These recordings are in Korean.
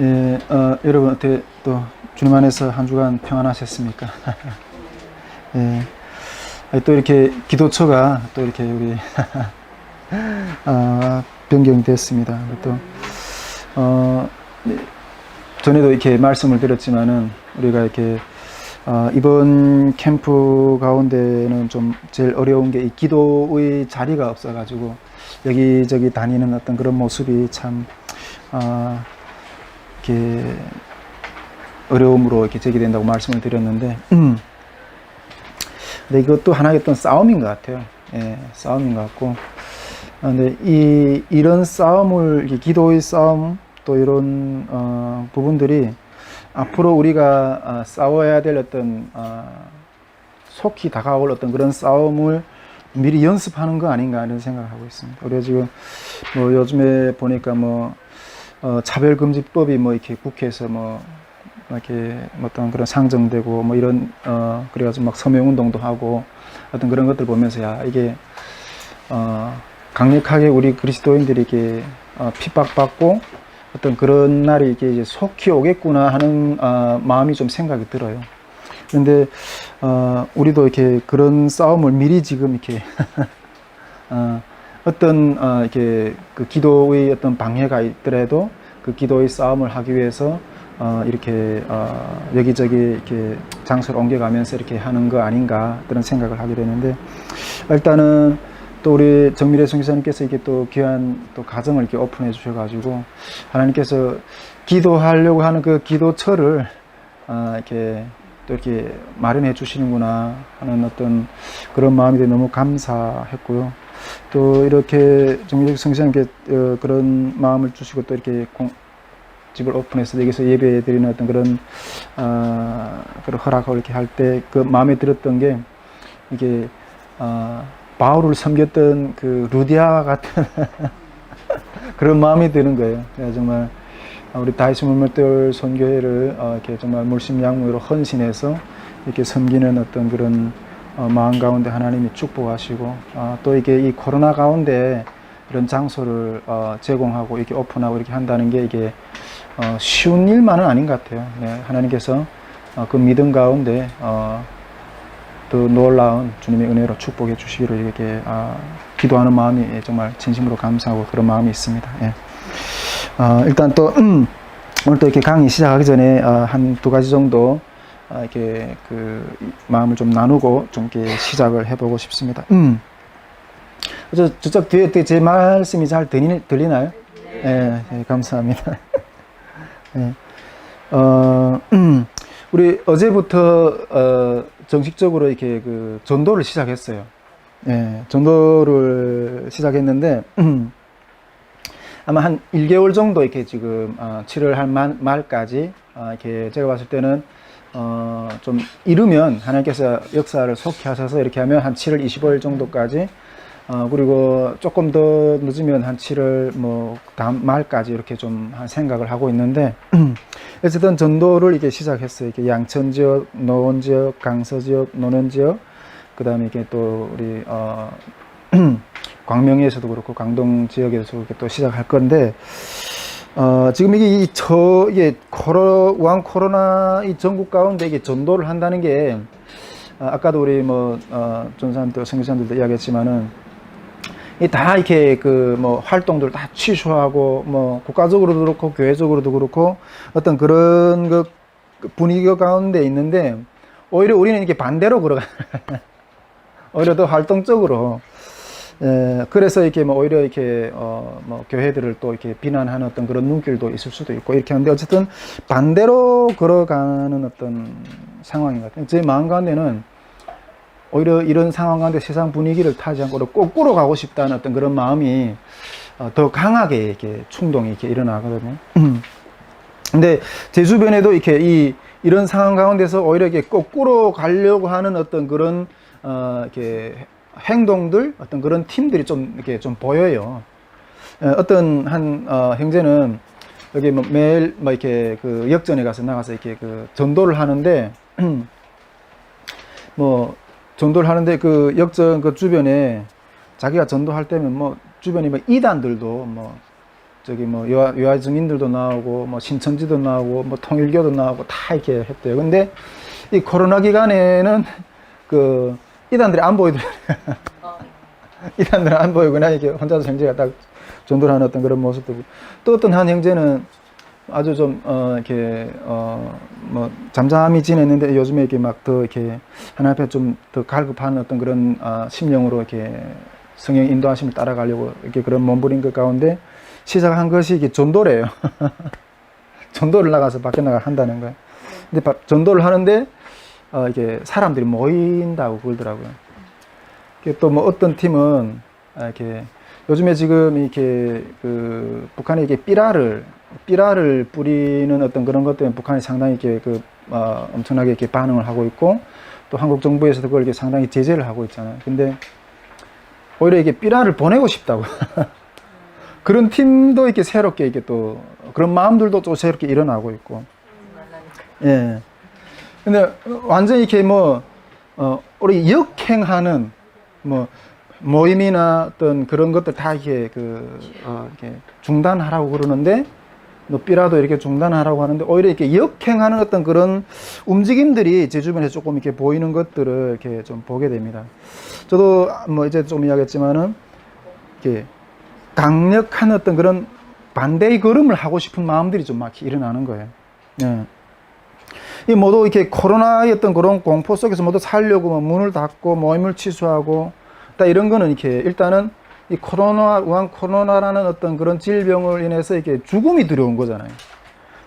예, 여러분 어떻게 또 주님 안에서 한 주간 평안하셨습니까? 예, 또 이렇게 기도처가 또 이렇게 우리 변경이 됐습니다. 또 전에도 이렇게 말씀을 드렸지만은 우리가 이렇게 이번 캠프 가운데는 좀 제일 어려운 게 이 기도의 자리가 없어가지고 여기저기 다니는 어떤 그런 모습이 참 이렇게 어려움으로 이렇게 제기된다고 말씀을 드렸는데, 근데 이것도 하나의 어떤 싸움인 것 같아요. 예, 싸움인 것 같고, 근데 이런 싸움을, 기도의 싸움, 또 이런 부분들이 앞으로 우리가 싸워야 될 어떤 속히 다가올 어떤 그런 싸움을 미리 연습하는 거 아닌가 이런 생각을 하고 있습니다. 우리가 지금 뭐 요즘에 보니까 뭐 차별금지법이 뭐 이렇게 국회에서 뭐 이렇게 어떤 그런 상정되고 뭐 이런 그래가지고 막 서명운동도 하고 어떤 그런 것들 보면서 야 이게 강력하게 우리 그리스도인들이 이렇게 핍박받고 어떤 그런 날이 이게 이제 속히 오겠구나 하는 마음이 좀 생각이 들어요. 그런데 우리도 이렇게 그런 싸움을 미리 지금 이렇게 어떤 이렇게 그 기도의 어떤 방해가 있더라도 그 기도의 싸움을 하기 위해서 이렇게 여기저기 이렇게 장소를 옮겨가면서 이렇게 하는 거 아닌가 그런 생각을 하게 되는데, 일단은 또 우리 정미래 선교사님께서 이게 또 귀한 또 가정을 이렇게 오픈해 주셔가지고 하나님께서 기도하려고 하는 그 기도처를 이렇게 또 이렇게 마련해 주시는구나 하는 어떤 그런 마음이 너무 감사했고요. 또 이렇게 정미래 선교사님께 그런 마음을 주시고 또 이렇게 집을 오픈해서 여기서 예배 드리는 어떤 그런 그런 허락을 이렇게 할 때 그 마음에 들었던 게 이게 바울을 섬겼던 그 루디아와 같은 그런 마음이 드는 거예요. 그래서 정말 우리 다이스 물맷돌 선교회를 이렇게 정말 물심양면으로 헌신해서 이렇게 섬기는 어떤 그런 마음 가운데 하나님이 축복하시고 또 이게 이 코로나 가운데 이런 장소를 제공하고 이렇게 오픈하고 이렇게 한다는 게 이게 쉬운 일만은 아닌 것 같아요. 네, 하나님께서 그 믿음 가운데 또 놀라운 주님의 은혜로 축복해 주시기를 이렇게 기도하는 마음이 정말 진심으로 감사하고 그런 마음이 있습니다. 예. 일단 또 오늘 또 이렇게 강의 시작하기 전에 한 두 가지 정도 이렇게 그 마음을 좀 나누고 좀 이렇게 시작을 해보고 싶습니다. 저쪽 뒤에 제 말씀이 잘 들리나요? 네, 예, 감사합니다. 예. 우리 어제부터 정식적으로 이렇게 그 전도를 시작했어요. 예, 전도를 시작했는데 아마 한 1개월 정도 이렇게 지금 7월 한 말까지 이렇게 제가 봤을 때는 좀 이르면 하나님께서 역사를 속히 하셔서 이렇게 하면 한 7월 25일 정도까지 그리고 조금 더 늦으면 한 7월 뭐 다음 말까지 이렇게 좀 한 생각을 하고 있는데 어쨌든 전도를 이렇게 시작했어요. 이렇게 양천 지역, 노원 지역, 강서 지역, 논현 지역, 그 다음에 이렇게 또 우리 광명에서도 그렇고 강동 지역에서 이렇게 또 시작할 건데 지금 이게 이게 왕 코로나 이 전국 가운데 이게 전도를 한다는 게 아까도 우리 뭐 전사님들, 선교사님들도 이야기했지만은 다 이렇게 그 뭐 활동들 다 취소하고 뭐 국가적으로도 그렇고 교회적으로도 그렇고 어떤 그런 그 분위기 가운데 있는데 오히려 우리는 이렇게 반대로 걸어가 오히려 더 활동적으로 그래서 이렇게 뭐 오히려 이렇게 뭐 교회들을 또 이렇게 비난하는 어떤 그런 눈길도 있을 수도 있고 이렇게 하는데 어쨌든 반대로 걸어가는 어떤 상황인 것 같아요. 제 마음 가운데는 오히려 이런 상황 가운데 세상 분위기를 타지 않고 거꾸로 가고 싶다는 어떤 그런 마음이 더 강하게 이렇게 충동이 이렇게 일어나거든요. 근데 제 주변에도 이렇게 이런 상황 가운데서 오히려 이렇게 거꾸로 가려고 하는 어떤 그런 이렇게 행동들, 어떤 그런 팀들이 좀 이렇게 좀 보여요. 어떤 한 형제는 여기 뭐 매일 뭐 이렇게 그 역전에 나가서 이렇게 그 전도를 하는데 뭐 전도를 하는데 그 역전 그 주변에 자기가 전도할 때면 뭐 주변에 뭐 이단들도 뭐 저기 뭐 여아 증인들도 나오고 뭐 신천지도 나오고 뭐 통일교도 나오고 다 이렇게 했대요. 근데 이 코로나 기간에는 그 이단들이 안 보이더라고요. 이단들은 안 보이고 그냥 이렇게 혼자서 형제가 딱 전도를 하는 어떤 그런 모습도 보고, 또 어떤 한 형제는 아주 좀 이렇게 뭐 잠잠히 지냈는데 요즘에 이렇게 막 더 이렇게 하나님 앞에 좀 더 갈급한 어떤 그런 심령으로 이렇게 성령 인도하심을 따라가려고 이렇게 그런 몸부림 것 가운데 시작한 것이 이게 전도래요. 전도를 나가서 밖에 나가 한다는 거예요. 근데 전도를 하는데 이게 사람들이 모인다고 그러더라고요. 또 뭐 어떤 팀은 이렇게 요즘에 지금 이렇게 그 북한에 이게 삐라를 뿌리는 어떤 그런 것 때문에 북한이 상당히 이렇게 엄청나게 이렇게 반응을 하고 있고, 또 한국 정부에서도 그걸 이렇게 상당히 제재를 하고 있잖아요. 근데 오히려 이게 삐라를 보내고 싶다고. 그런 팀도 이렇게 새롭게 이렇게 또 그런 마음들도 또 새롭게 일어나고 있고. 예. 근데 완전히 이렇게 우리 역행하는 모임이나 어떤 그런 것들 다 이렇게 이렇게 중단하라고 그러는데, 삐라도 이렇게 중단하라고 하는데, 오히려 이렇게 역행하는 어떤 그런 움직임들이 제 주변에 조금 이렇게 보이는 것들을 이렇게 좀 보게 됩니다. 저도 이제 좀 이야기했지만은, 이렇게 강력한 어떤 그런 반대의 걸음을 하고 싶은 마음들이 좀 막 일어나는 거예요. 예. 이 모두 이렇게 코로나의 어떤 그런 공포 속에서 모두 살려고 문을 닫고 모임을 취소하고, 이런 거는 이렇게 일단은 이 우한 코로나라는 어떤 그런 질병을 인해서 이렇게 죽음이 두려운 거잖아요.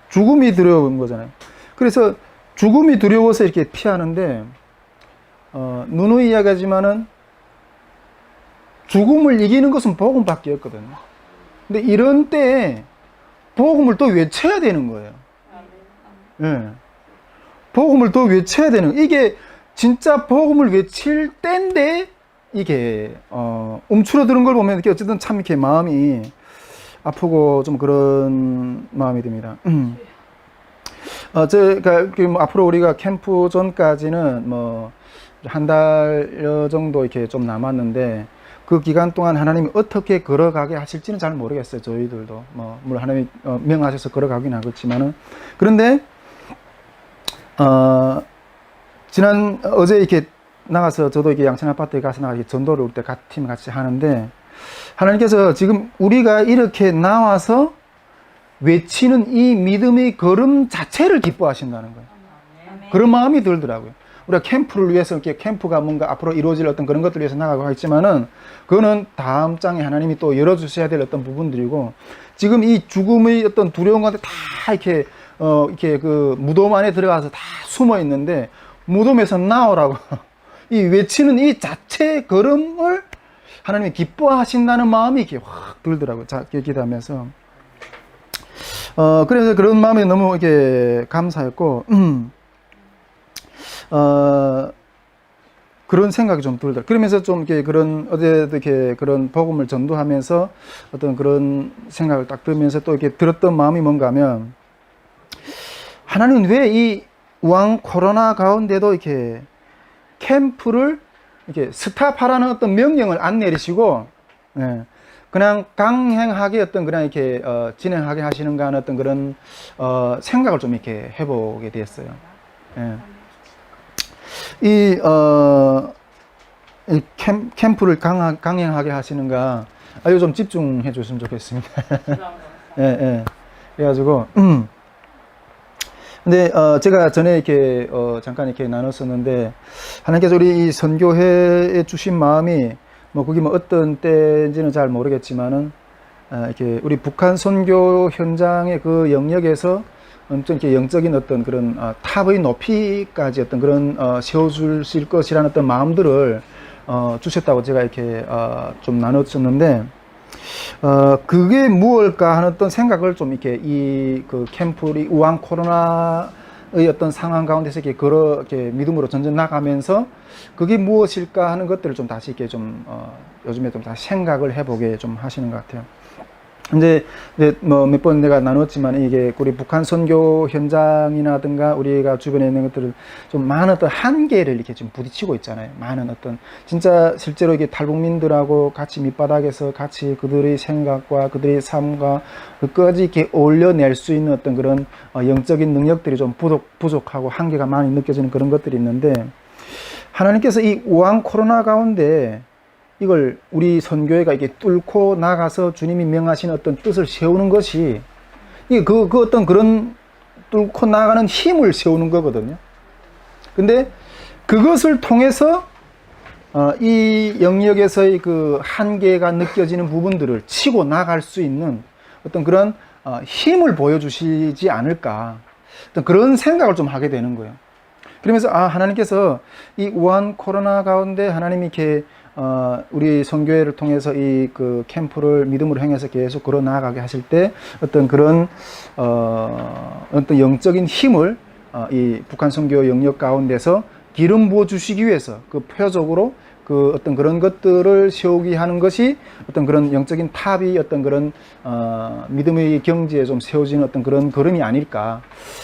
죽음이 두려운 거잖아요. 그래서 죽음이 두려워서 이렇게 피하는데, 누누이 이야기하지만은 죽음을 이기는 것은 복음밖에 없거든요. 근데 이런 때에 복음을 또 외쳐야 되는 거예요. 예. 복음을 또 외쳐야 되는, 이게 진짜 복음을 외칠 때인데, 이게, 움츠러드는 걸 보면, 이렇게 어쨌든 참 이렇게 마음이 아프고 좀 그런 마음이 듭니다. 제가, 앞으로 우리가 캠프 전까지는 한 달 정도 이렇게 좀 남았는데, 그 기간 동안 하나님이 어떻게 걸어가게 하실지는 잘 모르겠어요. 저희들도. 물론 하나님이 명하셔서 걸어가긴 하겠지만은. 그런데, 어제 이렇게 나가서 저도 이렇게 양천 아파트에 가서 이렇게 전도를 올 때 팀 같이 하는데, 하나님께서 지금 우리가 이렇게 나와서 외치는 이 믿음의 걸음 자체를 기뻐하신다는 거예요. 그런 마음이 들더라고요. 우리가 캠프를 위해서 이렇게 캠프가 뭔가 앞으로 이루어질 어떤 그런 것들을 위해서 나가고 있지만은, 그거는 다음 장에 하나님이 또 열어주셔야 될 어떤 부분들이고, 지금 이 죽음의 어떤 두려움 가운데 다 이렇게 이렇게 그 무덤 안에 들어가서 다 숨어 있는데, 무덤에서 나오라고 이 외치는 이 자체 걸음을 하나님이 기뻐하신다는 마음이 이렇게 확 들더라고요. 자, 기도하면서. 그래서 그런 마음이 너무 이렇게 감사했고, 그런 생각이 좀 들더라고요. 그러면서 좀 이렇게 어제도 이렇게 그런 복음을 전도하면서 어떤 그런 생각을 딱 들으면서 또 이렇게 들었던 마음이 뭔가 하면, 하나님은 왜 이 우한 코로나 가운데도 이렇게 캠프를 이렇게 스탑하라는 어떤 명령을 안 내리시고, 예, 그냥 강행하게 그냥 이렇게 진행하게 하시는가 하는 어떤 그런 생각을 좀 이렇게 해보게 됐어요. 예. 이 캠프를 강행하게 하시는가, 이거 좀 집중해 줬으면 좋겠습니다. 예, 예. 그래가지고, 근데 제가 전에 이렇게 잠깐 이렇게 나눴었는데, 하나님께서 우리 이 선교회에 주신 마음이 그게 어떤 때인지는 잘 모르겠지만은, 이렇게 우리 북한 선교 현장의 그 영역에서 엄청 이렇게 영적인 어떤 그런 탑의 높이까지 어떤 그런 세워주실 것이라는 어떤 마음들을 주셨다고 제가 이렇게 좀 나눴었는데, 그게 무엇일까 하는 어떤 생각을 좀 이렇게 그 캠프리 우한 코로나의 어떤 상황 가운데서 이렇게 믿음으로 전전 나가면서 그게 무엇일까 하는 것들을 좀 다시 이렇게 좀 요즘에 좀 다시 생각을 해보게 좀 하시는 것 같아요. 이제 뭐 몇 번 내가 나눴지만 이게 우리 북한 선교 현장이라든가 우리가 주변에 있는 것들을 좀 많은 어떤 한계를 이렇게 좀 부딪히고 있잖아요. 많은 어떤 진짜 실제로 이게 탈북민들하고 같이 밑바닥에서 같이 그들의 생각과 그들의 삶과 끝까지 이렇게 올려낼 수 있는 어떤 그런 영적인 능력들이 좀 부족하고 한계가 많이 느껴지는 그런 것들이 있는데, 하나님께서 이 우한 코로나 가운데 이걸 우리 선교회가 이게 뚫고 나가서 주님이 명하신 어떤 뜻을 세우는 것이, 이게 그 어떤 그런 뚫고 나가는 힘을 세우는 거거든요. 근데 그것을 통해서 이 영역에서의 그 한계가 느껴지는 부분들을 치고 나갈 수 있는 어떤 그런 힘을 보여주시지 않을까, 어떤 그런 생각을 좀 하게 되는 거예요. 그러면서 하나님께서 이 우한 코로나 가운데 하나님이 이렇게 우리 선교회를 통해서 이 그 캠프를 믿음으로 행해서 계속 걸어 나가게 하실 때 어떤 그런 어떤 영적인 힘을 이 북한 선교 영역 가운데서 기름 부어 주시기 위해서 그 표적으로 그 어떤 그런 것들을 세우기 하는 것이 어떤 그런 영적인 탑이 어떤 그런 믿음의 경지에 좀 세워지는 어떤 그런 걸음이 아닐까,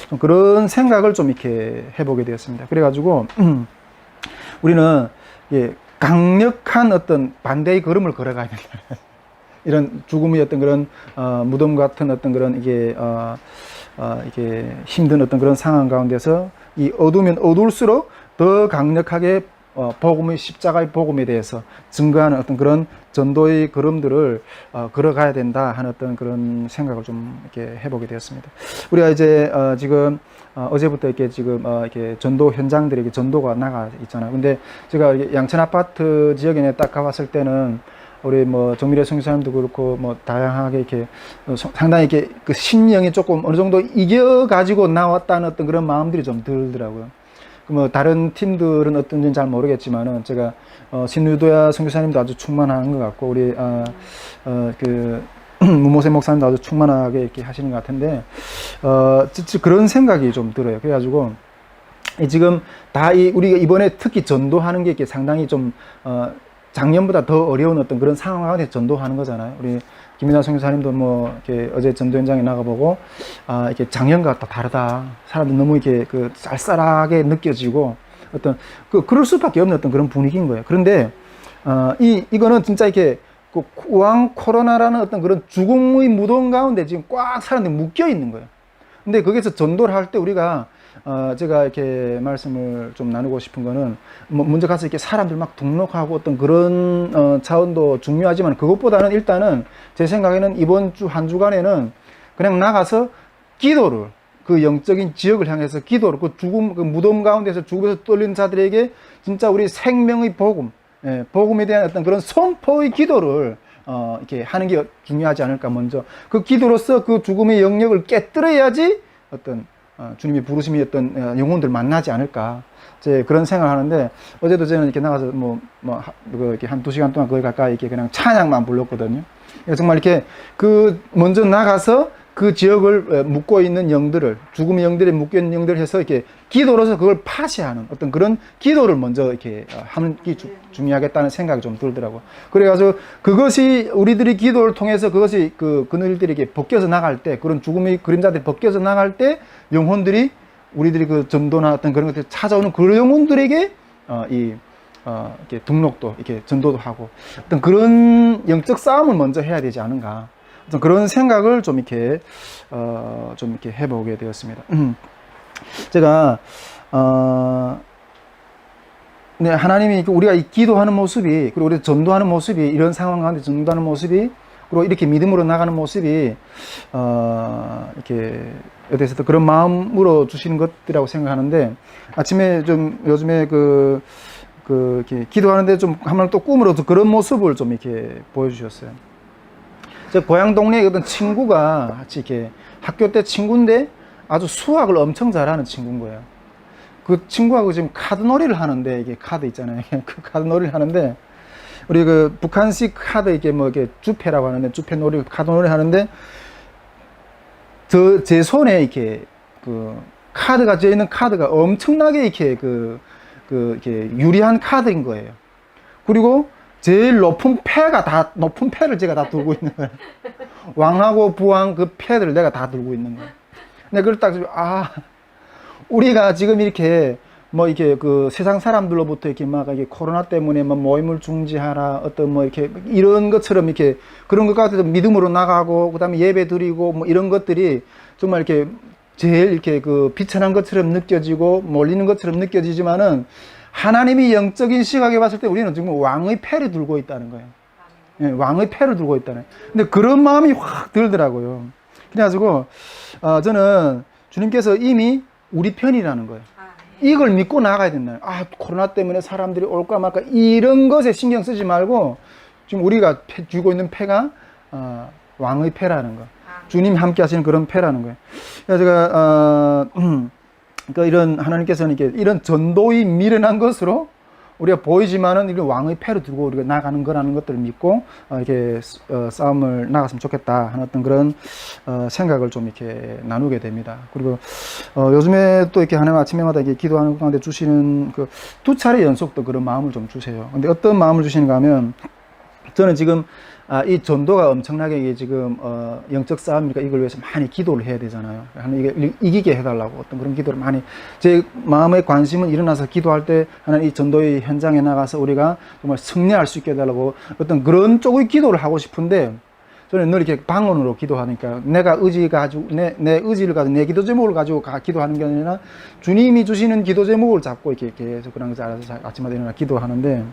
좀 그런 생각을 좀 이렇게 해보게 되었습니다. 그래가지고 우리는 강력한 어떤 반대의 걸음을 걸어가야 된다. 이런 죽음의 어떤 그런 무덤 같은 어떤 그런 이게 힘든 어떤 그런 상황 가운데서 이 어두우면 어두울수록 더 강력하게 복음의 십자가의 복음에 대해서 증거하는 어떤 그런 전도의 걸음들을 걸어가야 된다 하는 어떤 그런 생각을 좀 이렇게 해보게 되었습니다. 우리가 이제 지금 어제부터 이렇게 지금 이렇게 전도 현장들이 이렇게 전도가 나가 있잖아요. 근데 제가 양천 아파트 지역에 딱 가봤을 때는 우리 뭐 정미래 선교사님도 그렇고 뭐 다양하게 이렇게 상당히 이렇게 그 신령이 조금 어느 정도 이겨 가지고 나왔다는 어떤 그런 마음들이 좀 들더라고요. 뭐 다른 팀들은 어떤지는 잘 모르겠지만은 제가 신유도야 선교사님도 아주 충만한 것 같고 우리 그 무모세 목사님도 아주 충만하게 이렇게 하시는 것 같은데 그런 생각이 좀 들어요. 그래가지고 지금 다 우리가 이번에 특히 전도하는 게 이렇게 상당히 좀 작년보다 더 어려운 어떤 그런 상황 가운데 전도하는 거잖아요. 우리 김민아 선교사님도 뭐 이렇게 어제 전도 현장에 나가보고 이렇게 작년과 또 다르다. 사람들 너무 이렇게 그 쌀쌀하게 느껴지고 어떤 그럴 수밖에 없는 어떤 그런 분위기인 거예요. 그런데 이거는 진짜 이렇게 그 우한 코로나라는 어떤 그런 죽음의 무덤 가운데 지금 꽉 사람들이 묶여 있는 거예요. 근데 거기서 전도를 할 때 우리가 제가 이렇게 말씀을 좀 나누고 싶은 거는 먼저 가서 이렇게 사람들 막 등록하고 어떤 그런 차원도 중요하지만 그것보다는 일단은 제 생각에는 이번 주 한 주간에는 그냥 나가서 기도를 그 영적인 지역을 향해서 기도를 그 죽음 그 무덤 가운데서 죽음에서 떨린 자들에게 진짜 우리 생명의 복음, 복음에 대한 어떤 그런 선포의 기도를 이렇게 하는 게 중요하지 않을까. 먼저 그 기도로서 그 죽음의 영역을 깨뜨려야지 어떤 주님이 부르심이 어떤 영혼들 만나지 않을까. 제 그런 생각을 하는데 어제도 저는 이렇게 나가서 이렇게 한 2시간 동안 거기 가까이 이렇게 그냥 찬양만 불렀거든요. 정말 이렇게 먼저 나가서 그 지역을 묶고 있는 영들을, 죽음의 영들에 묶여 있는 영들을 해서 이렇게 기도로서 그걸 파쇄하는 어떤 그런 기도를 먼저 이렇게 하는 게 중요하겠다는 생각이 좀 들더라고요. 그래가지고 그것이 우리들이 기도를 통해서 그것이 그늘들에게 벗겨져 나갈 때, 그런 죽음의 그림자들이 벗겨져 나갈 때 영혼들이 우리들이 그 전도나 어떤 그런 것들 찾아오는 그 영혼들에게 이렇게 등록도 이렇게 전도도 하고 어떤 그런 영적 싸움을 먼저 해야 되지 않은가. 그런 생각을 좀 이렇게 해보게 되었습니다. 제가 하나님이 우리가 이 기도하는 모습이, 그리고 우리 전도하는 모습이, 이런 상황 가운데 전도하는 모습이, 그리고 이렇게 믿음으로 나가는 모습이 이렇게 어디서도 그런 마음으로 주시는 것들이라고 생각하는데, 아침에 좀 요즘에 이렇게 기도하는데 좀 한번 또 꿈으로 그런 모습을 좀 이렇게 보여주셨어요. 제 고향 동네에 어떤 친구가 같이 이렇게 학교 때 친구인데 아주 수학을 엄청 잘하는 친구인 거예요. 그 친구하고 지금 카드 놀이를 하는데, 이게 카드 있잖아요. 그 카드 놀이를 하는데, 우리 그 북한식 카드 이렇게 이렇게 주패라고 하는데, 주패 놀이, 카드 놀이 하는데, 제 손에 이렇게 카드가 져 있는 카드가 엄청나게 이렇게 이렇게 유리한 카드인 거예요. 그리고 제일 높은 높은 패를 제가 다 들고 있는 거예요. 왕하고 부왕 그 패들을 내가 다 들고 있는 거예요. 근데 그걸 딱, 우리가 지금 이렇게, 뭐, 이렇게 그 세상 사람들로부터 이렇게 막 이렇게 코로나 때문에 뭐 모임을 중지하라, 어떤 뭐 이렇게 이런 것처럼 이렇게 그런 것 같아도 믿음으로 나가고, 그 다음에 예배 드리고 뭐 이런 것들이 정말 이렇게 제일 이렇게 그 비천한 것처럼 느껴지고 몰리는 것처럼 느껴지지만은 하나님이 영적인 시각에 봤을 때 우리는 지금 왕의 패를 들고 있다는 거예요. 예, 왕의 패를 들고 있다는. 근데 그런 마음이 확 들더라고요. 그래가지고, 저는 주님께서 이미 우리 편이라는 거예요. 이걸 믿고 나가야 된다. 코로나 때문에 사람들이 올까 말까 이런 것에 신경 쓰지 말고 지금 우리가 쥐고 있는 패가 왕의 패라는 거. 주님 함께 하시는 그런 패라는 거예요. 그래서 제가 그러니까 이런 하나님께서는 이런 전도의 미련한 것으로 우리가 보이지만은 이런 왕의 패를 들고 우리가 나가는 거라는 것들을 믿고 이렇게 싸움을 나갔으면 좋겠다 하는 어떤 그런 생각을 좀 이렇게 나누게 됩니다. 그리고 요즘에 또 이렇게 하나님 아침마다 이렇게 기도하는 가운데 주시는 그 2차례 연속 또 그런 마음을 좀 주세요. 근데 어떤 마음을 주시는가 하면 저는 지금 이 전도가 엄청나게 이게 지금 영적 싸움이니까 이걸 위해서 많이 기도를 해야 되잖아요. 하나님 이기게 해달라고 어떤 그런 기도를 많이, 제 마음의 관심은 일어나서 기도할 때 하나님 이 전도의 현장에 나가서 우리가 정말 승리할 수 있게 해달라고 어떤 그런 쪽의 기도를 하고 싶은데, 저는 늘 이렇게 방언으로 기도하니까 내가 의지 가지고 내 의지를 가지고 내 기도 제목을 가지고 기도하는 게 아니라 주님이 주시는 기도 제목을 잡고 이렇게 계속 그런 것을 알아서 아침마다 일어나 기도하는데,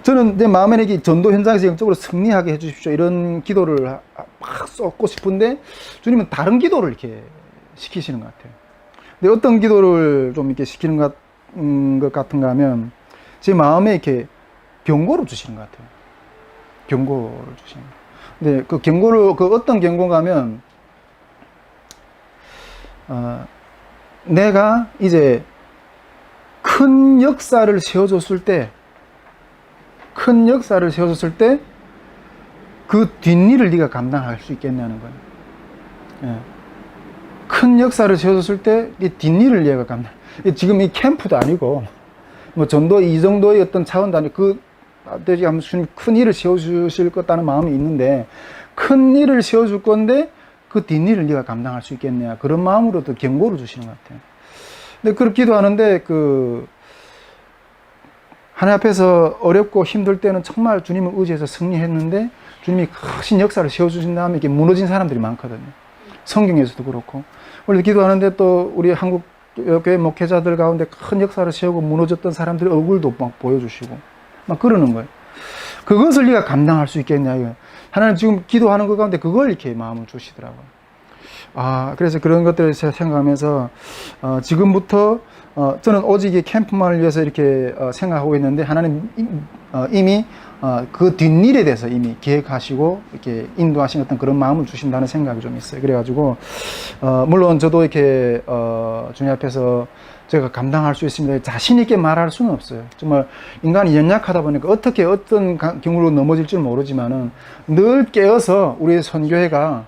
저는 내 마음에 이렇게 전도 현장에서 영적으로 승리하게 해주십시오 이런 기도를 막 쏟고 싶은데 주님은 다른 기도를 이렇게 시키시는 것 같아요. 근데 어떤 기도를 좀 이렇게 시키는 것 같은가 하면 제 마음에 이렇게 경고를 주시는 것 같아요. 경고를 주시는 것 같아요. 근데 그 경고를, 어떤 경고가 하면, 내가 이제 큰 역사를 세워줬을 때, 그 뒷일을 네가 감당할 수 있겠냐는 거예요. 예. 큰 역사를 세워줬을 때, 이 뒷일을 네가 감당. 지금 이 캠프도 아니고, 뭐 전도 이 정도의 어떤 차원도 아니고, 큰 일을 세워주실 것다는 마음이 있는데, 큰 일을 세워줄 건데 그 뒷일을 네가 감당할 수 있겠냐, 그런 마음으로도 경고를 주시는 것 같아요. 근데 그렇게 기도하는데 하나님 앞에서 어렵고 힘들 때는 정말 주님을 의지해서 승리했는데 주님이 크신 역사를 세워주신 다음에 이렇게 무너진 사람들이 많거든요. 성경에서도 그렇고. 원래 기도하는데 또 우리 한국 교회 목회자들 가운데 큰 역사를 세우고 무너졌던 사람들의 얼굴도 막 보여주시고 막 그러는 거예요. 그것을 네가 감당할 수 있겠냐, 이거. 하나님 지금 기도하는 것 가운데 그걸 이렇게 마음을 주시더라고요. 그래서 그런 것들을 생각하면서 지금부터 저는 오직 이 캠프만을 위해서 이렇게 생각하고 있는데 하나님 이미 그 뒷일에 대해서 이미 계획하시고 이렇게 인도하신 어떤 그런 마음을 주신다는 생각이 좀 있어요. 그래가지고 물론 저도 이렇게 주님 앞에서 제가 감당할 수 있습니다 자신 있게 말할 수는 없어요. 정말 인간이 연약하다 보니까 어떻게 어떤 경우로 넘어질지 모르지만은 늘 깨어서 우리 선교회가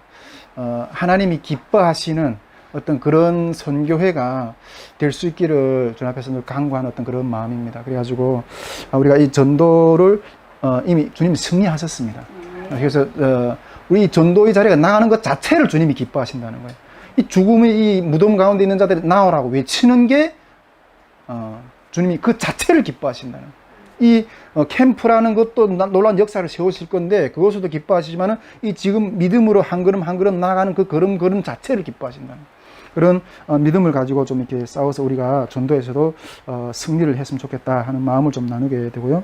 하나님이 기뻐하시는 어떤 그런 선교회가 될 수 있기를 주님 앞에서 늘 간구하는 어떤 그런 마음입니다. 그래가지고 우리가 이 전도를 이미 주님이 승리하셨습니다. 그래서 우리 전도의 자리가 나가는 것 자체를 주님이 기뻐하신다는 거예요. 이 죽음의 이 무덤 가운데 있는 자들이 나오라고 외치는 게 주님이 그 자체를 기뻐하신다는 거예요. 이 캠프라는 것도 놀라운 역사를 세우실 건데 그것도 기뻐하시지만은 이 지금 믿음으로 한 걸음 한 걸음 나아가는 그 걸음 자체를 기뻐하신다는 그런 믿음을 가지고 좀 이렇게 싸워서 우리가 전도에서도 승리를 했으면 좋겠다 하는 마음을 좀 나누게 되고요.